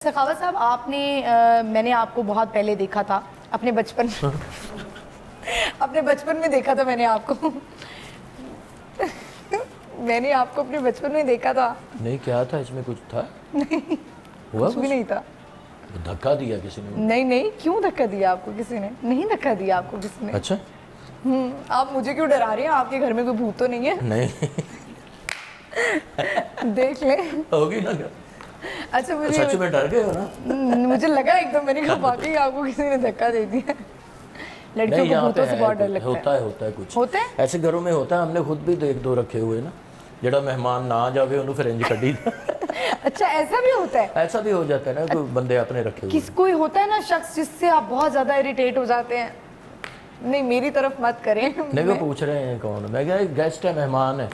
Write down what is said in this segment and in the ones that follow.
سخاوت صاحب آپ نے میں نے آپ کو بہت پہلے دیکھا تھا اپنے بچپن میں دیکھا تھا میں نے آپ کو اپنے بچپن میں دیکھا تھا. نہیں کیا تھا اس میں کچھ تھا؟ کچھ بھی نہیں تھا. دھکا دیا کسی نے؟ نہیں کیوں دھکا دیا آپ کو کسی نے؟ نہیں دھکا دیا آپ کو کسی نے. اچھا آپ مجھے کیوں ڈرا رہے ہیں؟ آپ کے گھر میں کوئی بھوت تو نہیں ہے؟ نہیں دیکھ لیں ہوگی نا. اچھا سچ میں ڈر گئے ہو نا؟ مجھے لگا ایک دم میں نے کہا واقعی آپ کو کسی نے دھکا دے دیا. لڑکیوں کو بھوتوں سے بہت ڈر لگتا ہے. ہوتا ہے کچھ ہوتا ہے ایسے گھروں میں ہوتا ہے. ہم نے خود بھی ایک دو رکھے ہوئے نا جڑا مہمان نہ آ جاوے انہوں فرنج کڈی. اچھا ایسا بھی ہوتا ہے؟ ایسا بھی ہو جاتا ہے نا کوئی بندے اپنے رکھے ہوئے. کس کوئی ہوتا ہے نا شخص جس سے آپ بہت زیادہ اریٹیٹ ہو جاتے ہیں. نہیں میری طرف مت کریں. نہیں وہ پوچھ رہے ہیں کون؟ میں کہا گیسٹ ہے، مہمان ہے.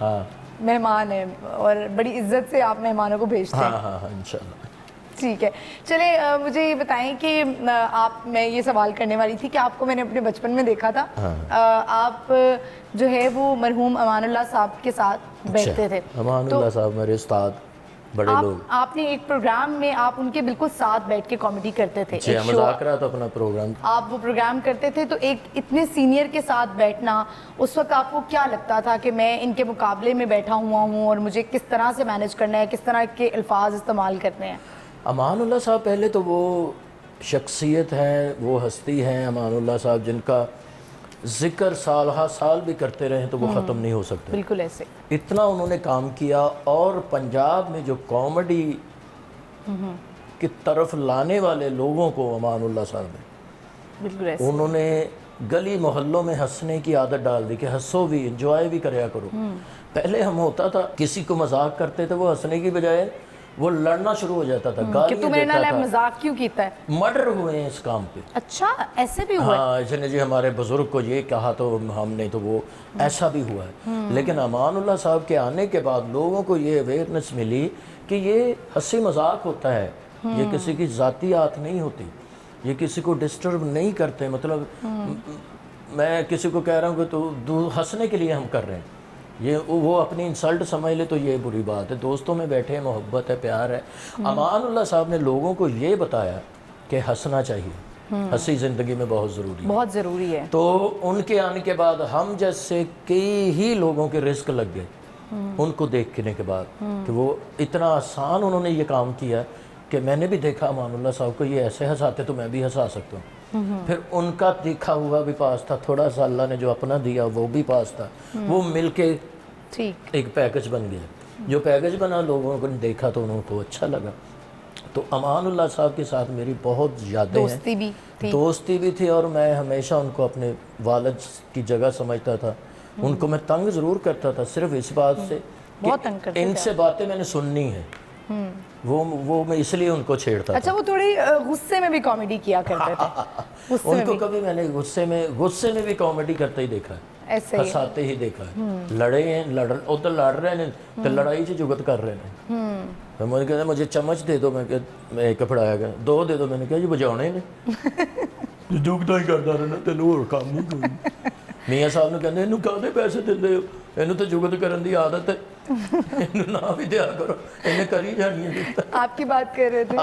ہاں مہمان ہے اور بڑی عزت سے آپ مہمانوں کو بھیجتے ہیں. ہاں انشاءاللہ. ٹھیک ہے چلیں مجھے یہ بتائیں کہ میں یہ سوال کرنے والی تھی کہ آپ کو میں نے اپنے بچپن میں دیکھا تھا. آپ جو ہے وہ مرحوم امان اللہ صاحب کے ساتھ بیٹھتے تھے. امان اللہ صاحب میرے استاد بڑے لوگ. آپ نے ایک پروگرام میں آپ ان کے بالکل ساتھ بیٹھ کے کامیڈی کرتے تھے. جی مذاق رہا تھا اپنا پروگرام. آپ وہ پروگرام کرتے تھے تو ایک اتنے سینئر کے ساتھ بیٹھنا اس وقت آپ کو کیا لگتا تھا کہ میں ان کے مقابلے میں بیٹھا ہوا ہوں اور مجھے کس طرح سے مینیج کرنا ہے، کس طرح کے الفاظ استعمال کرنے ہیں؟ امان اللہ صاحب پہلے تو وہ شخصیت ہے، وہ ہستی ہیں امان اللہ صاحب جن کا ذکر سال ہا سال بھی کرتے رہیں تو وہ ختم نہیں ہو سکتے. بالکل ایسے اتنا انہوں نے کام کیا. اور پنجاب میں جو کامیڈی کی طرف لانے والے لوگوں کو امان اللہ صاحب نے بالکل ایسے انہوں نے گلی محلوں میں ہنسنے کی عادت ڈال دی کہ ہنسو بھی، انجوائے بھی کریا کرو. پہلے ہم ہوتا تھا کسی کو مذاق کرتے تھے وہ ہنسنے کی بجائے وہ لڑنا شروع ہو جاتا تھا، گالیاں دیتا تھا. مذاق کیوں کیتا ہے؟ مرڈر ہوئے ہیں اس کام پہ. اچھا ایسے بھی ہوا ہے؟ ہاں اس نے جی ہمارے بزرگ کو یہ کہا تو ہم نے تو وہ ایسا بھی ہوا ہے. لیکن امان اللہ صاحب کے آنے کے بعد لوگوں کو یہ اویئرنیس ملی کہ یہ ہنسی مذاق ہوتا ہے، یہ کسی کی ذاتیات نہیں ہوتی، یہ کسی کو ڈسٹرب نہیں کرتے. مطلب میں کسی کو کہہ رہا ہوں کہ تو ہنسنے کے لیے ہم کر رہے ہیں، یہ وہ اپنی انسلٹ سمجھ لے تو یہ بری بات ہے. دوستوں میں بیٹھے محبت ہے، پیار ہے. امان اللہ صاحب نے لوگوں کو یہ بتایا کہ ہنسنا چاہیے، ہنسی زندگی میں بہت ضروری ہے. تو ان کے آنے کے بعد ہم جیسے کئی ہی لوگوں کے رزق لگ گئے ان کو دیکھنے کے بعد کہ وہ اتنا آسان انہوں نے یہ کام کیا کہ میں نے بھی دیکھا امان اللہ صاحب کو یہ ایسے ہنساتے تو میں بھی ہنسا سکتا ہوں. پھر ان کا دیکھا ہوا بھی پاس تھا، تھوڑا سا اللہ نے جو اپنا دیا وہ بھی پاس تھا، وہ مل کے ایک پیکج بن گیا. جو پیکج بنا لوگوں کو دیکھا تو انہوں کو اچھا لگا. تو امان اللہ صاحب کے ساتھ میری بہت یادیں ہیں، دوستی بھی تھی. اور میں ہمیشہ ان کو اپنے والد کی جگہ سمجھتا تھا. ان کو میں تنگ ضرور کرتا تھا صرف اس بات سے کہ ان سے باتیں میں نے سننی ہیں، وہ میں اس لیے ان کو چھیڑتا تھا. اچھا وہ تھوڑی غصے میں بھی کامیڈی کیا کرتے تھے؟ ان کو کبھی میں نے غصے میں بھی کامیڈی کرتے ہی دیکھا ہے، ہنساتے ہی دیکھا ہے. لڑے ہیں، ادھر لڑ رہے ہیں تو لڑائی سے جگت کر رہے ہیں. تو مجھے کہتے ہیں مجھے چمچ دے دو، میں کپڑایا گیا 2 دے دو. میں نے کہا جی بجاؤنے نے جگتا ہی کرتا رہنا تینوں اور کام نہیں کوئی. میاں صاحب نے کہتے ہیں کہتے پیسے دے ہو، یہ تو جگت کرن دی عادت ہے، نہ بھی دیا کرو، انہیں کری جانی ہے. آپ کی بات کر رہے تھے.